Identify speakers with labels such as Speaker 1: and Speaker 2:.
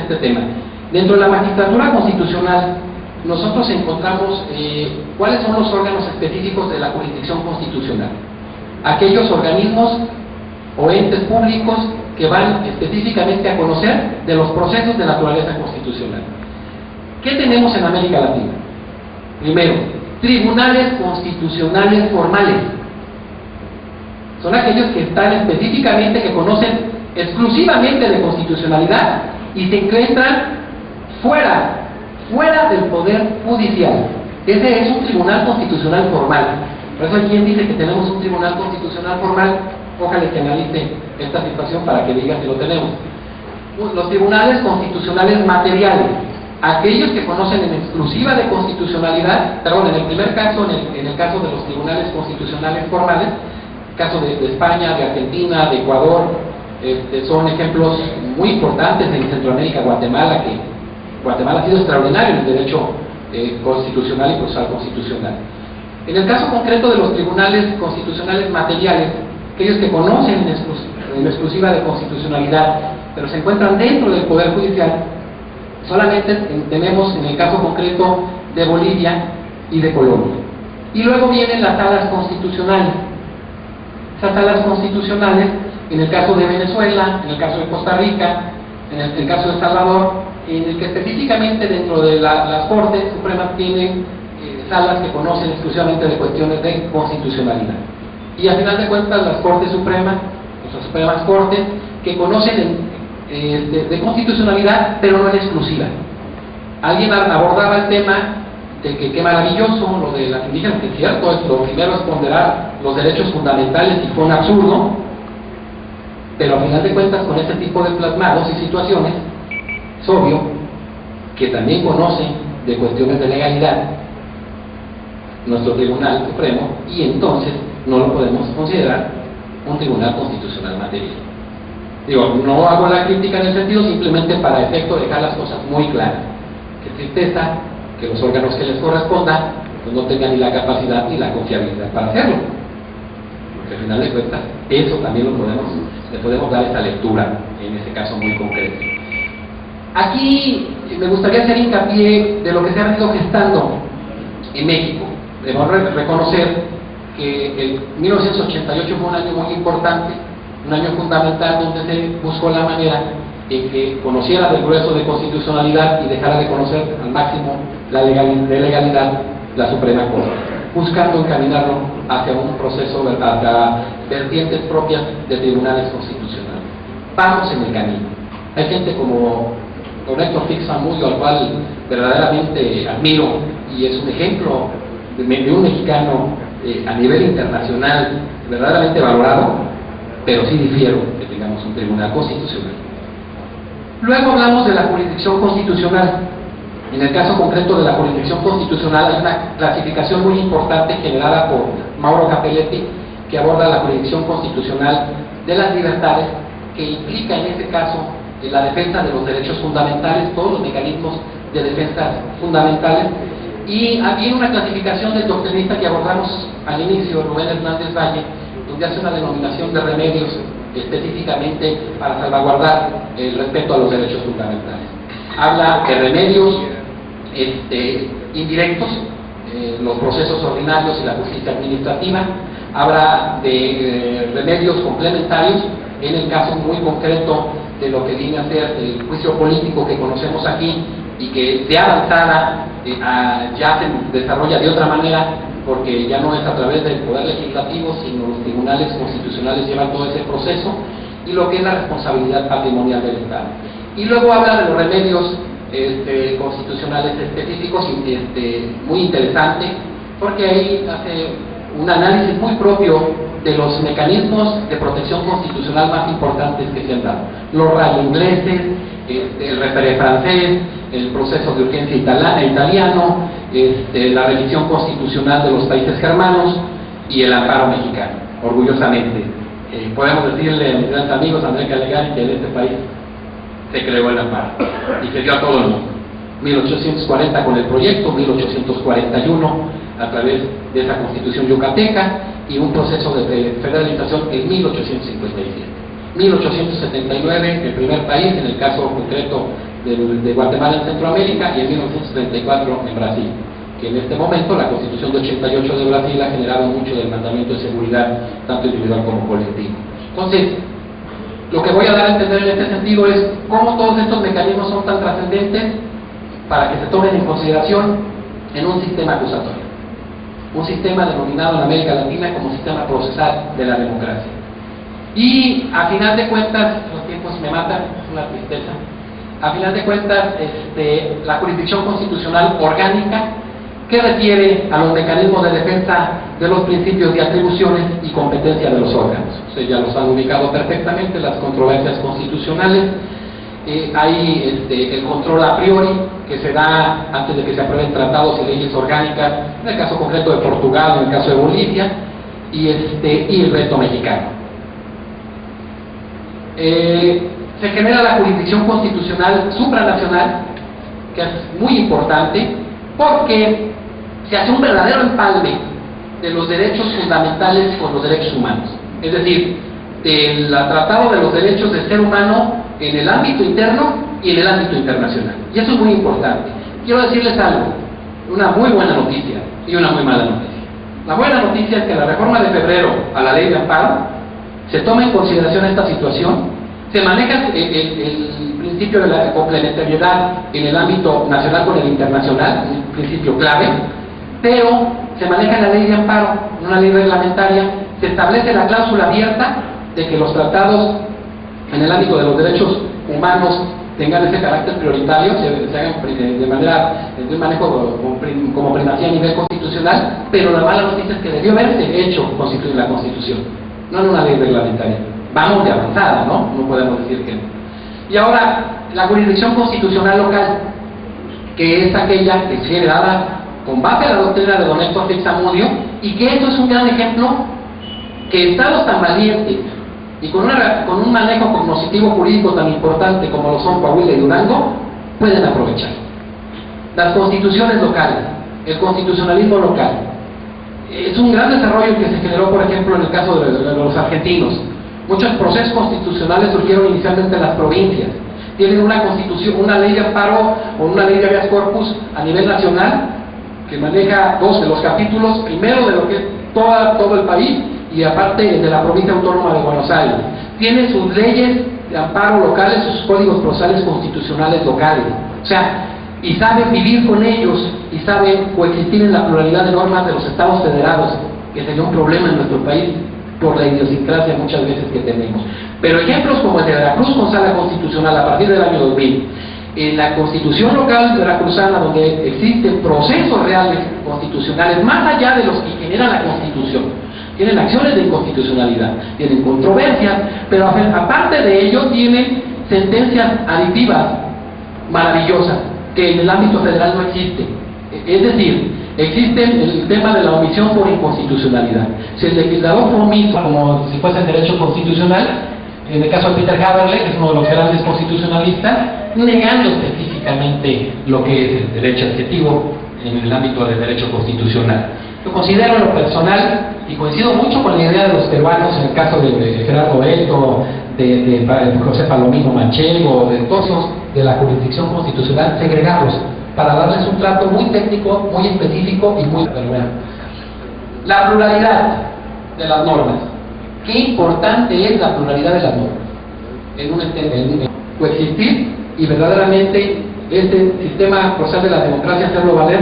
Speaker 1: este tema. Dentro de la magistratura constitucional, nosotros encontramos cuáles son los órganos específicos de la jurisdicción constitucional. Aquellos organismos o entes públicos que van específicamente a conocer de los procesos de naturaleza constitucional. ¿Qué tenemos en América Latina? Primero, tribunales constitucionales formales. Son aquellos que están específicamente, que conocen exclusivamente de constitucionalidad y se encuentran fuera del poder judicial. Ese es un tribunal constitucional formal. Por eso hay quien dice que tenemos un tribunal constitucional formal. Ojalá que analice esta situación para que diga si lo tenemos. Los tribunales constitucionales materiales, aquellos que conocen en exclusiva de constitucionalidad, perdón, en el primer caso, en el caso de los tribunales constitucionales formales, caso de España, de Argentina, de Ecuador, son ejemplos muy importantes en Centroamérica. Guatemala, que Guatemala ha sido extraordinario en el derecho constitucional y procesal constitucional. En el caso concreto de los tribunales constitucionales materiales, aquellos que conocen en exclusiva de constitucionalidad, pero se encuentran dentro del Poder Judicial, solamente tenemos en el caso concreto de Bolivia y de Colombia. Y luego vienen las salas constitucionales. Esas salas constitucionales, en el caso de Venezuela, en el caso de Costa Rica, en el caso de El Salvador, en el que específicamente dentro de las Cortes Supremas tienen salas que conocen exclusivamente de cuestiones de constitucionalidad. Y al final de cuentas las Cortes Supremas, las Supremas Cortes, que conocen de constitucionalidad, pero no en exclusiva. Alguien abordaba el tema de que qué maravilloso lo de las indígenas, que es cierto, es lo primero es ponderar los derechos fundamentales y fue un absurdo, pero al final de cuentas con ese tipo de plasmados y situaciones, es obvio que también conocen de cuestiones de legalidad nuestro Tribunal Supremo, y entonces no lo podemos considerar un tribunal constitucional material. Digo, no hago la crítica en el sentido, simplemente para efecto de dejar las cosas muy claras. Qué tristeza que los órganos que les correspondan pues no tengan ni la capacidad ni la confiabilidad para hacerlo, porque al final de cuentas eso también le podemos dar esta lectura en este caso muy concreto. Aquí me gustaría hacer hincapié de lo que se ha venido gestando en México. Debemos reconocer que el 1988 fue un año muy importante, un año fundamental donde se buscó la manera en que conociera del grueso de constitucionalidad y dejara de conocer al máximo la legalidad la Suprema Corte, buscando encaminarlo hacia un proceso, hacia vertientes propias de tribunales constitucionales. Vamos en el camino. Hay gente como don Héctor Fix Zamudio, al cual verdaderamente admiro y es un ejemplo de un mexicano a nivel internacional verdaderamente valorado, pero sí difiero que tengamos un tribunal constitucional. Luego hablamos de la jurisdicción constitucional. En el caso concreto de la jurisdicción constitucional hay una clasificación muy importante generada por Mauro Capelletti, que aborda la jurisdicción constitucional de las libertades, que implica en este caso la defensa de los derechos fundamentales, todos los mecanismos de defensa fundamentales. Y había una clasificación del doctrinista que abordamos al inicio, Rubén Hernández Valle, donde hace una denominación de remedios específicamente para salvaguardar el respeto a los derechos fundamentales. Habla de remedios indirectos, los procesos ordinarios y la justicia administrativa. Habla de remedios complementarios, en el caso muy concreto de lo que viene a ser el juicio político que conocemos aquí y que de avanzada ya se desarrolla de otra manera, porque ya no es a través del Poder Legislativo, sino los tribunales constitucionales llevan todo ese proceso, y lo que es la responsabilidad patrimonial del Estado. Y luego habla de los remedios constitucionales específicos, muy interesante, porque ahí hace un análisis muy propio de los mecanismos de protección constitucional más importantes que se han dado. Los rayos ingleses, el referé francés, el proceso de urgencia italiano, la revisión constitucional de los países germanos y el amparo mexicano, orgullosamente. Podemos decirle a mis grandes amigos, André Calegari, que en este país se creó el amparo y se dio a todo el mundo. 1840 con el proyecto, 1841 a través de esa constitución yucateca y un proceso de federalización en 1857. 1879, el primer país, en el caso concreto de Guatemala en Centroamérica y en 1934 en Brasil, que en este momento la Constitución de 88 de Brasil ha generado mucho del mandamiento de seguridad, tanto individual como colectivo. Entonces, lo que voy a dar a entender en este sentido es cómo todos estos mecanismos son tan trascendentes para que se tomen en consideración en un sistema acusatorio, un sistema denominado en América Latina como sistema procesal de la democracia. Y a final de cuentas, los tiempos me matan, es una tristeza, a final de cuentas, la jurisdicción constitucional orgánica que refiere a los mecanismos de defensa de los principios de atribuciones y competencia de los órganos. Ustedes ya los han ubicado perfectamente, las controversias constitucionales. Hay el control a priori que se da antes de que se aprueben tratados y leyes orgánicas, en el caso concreto de Portugal, en el caso de Bolivia, y el reto mexicano. Se genera la jurisdicción constitucional supranacional, que es muy importante, porque se hace un verdadero empalme de los derechos fundamentales con los derechos humanos. Es decir, del Tratado de los Derechos del Ser Humano en el ámbito interno y en el ámbito internacional. Y eso es muy importante. Quiero decirles algo, una muy buena noticia y una muy mala noticia. La buena noticia es que en la reforma de febrero a la ley de amparo se toma en consideración esta situación, se maneja el principio de la complementariedad en el ámbito nacional con el internacional, un principio clave, pero se maneja en la ley de amparo, en una ley reglamentaria, se establece la cláusula abierta de que los tratados en el ámbito de los derechos humanos tengan ese carácter prioritario, se hagan de manera, de un manejo como primacía a nivel constitucional, pero la mala noticia es que debió haberse hecho constituir la Constitución, no en una ley reglamentaria. Vamos de avanzada, ¿no? No podemos decir que no. Y ahora, la jurisdicción constitucional local, que es aquella que se dada con base a la doctrina de don Héctor Zamudio, y que esto es un gran ejemplo que estados tan valientes y con un manejo cognoscitivo jurídico tan importante como lo son Coahuila y Durango, pueden aprovechar. Las constituciones locales, el constitucionalismo local, es un gran desarrollo que se generó, por ejemplo, en el caso de los argentinos. Muchos procesos constitucionales surgieron inicialmente en las provincias. Tienen una constitución, una ley de amparo o una ley de habeas corpus a nivel nacional que maneja dos de los capítulos, primero de lo que es todo el país y aparte de la provincia autónoma de Buenos Aires. Tienen sus leyes de amparo locales, sus códigos procesales constitucionales locales. O sea, y saben vivir con ellos y saben coexistir en la pluralidad de normas de los estados federados, que sería un problema en nuestro país por la idiosincrasia muchas veces que tenemos. Pero ejemplos como el de Veracruz con sala constitucional a partir del año 2000, en la constitución local veracruzana, donde existen procesos reales constitucionales más allá de los que generan la constitución, tienen acciones de inconstitucionalidad, tienen controversias, pero aparte de ello tienen sentencias aditivas maravillosas que en el ámbito federal no existen. Es decir, existe el tema de la omisión por inconstitucionalidad. Si el legislador fue omiso como si fuese el derecho constitucional, en el caso de Peter Haberle, que es uno de los grandes constitucionalistas, negando específicamente lo que es el derecho adjetivo en el ámbito del derecho constitucional. Yo considero en lo personal, y coincido mucho con la idea de los peruanos, en el caso de Gerardo Beto, de José Palomino Manchego, de todos los de la jurisdicción constitucional, segregarlos para darles un trato muy técnico, muy específico y muy bueno. La pluralidad de las normas. Qué importante es la pluralidad de las normas en coexistir y verdaderamente este sistema procesal de la democracia hacerlo valer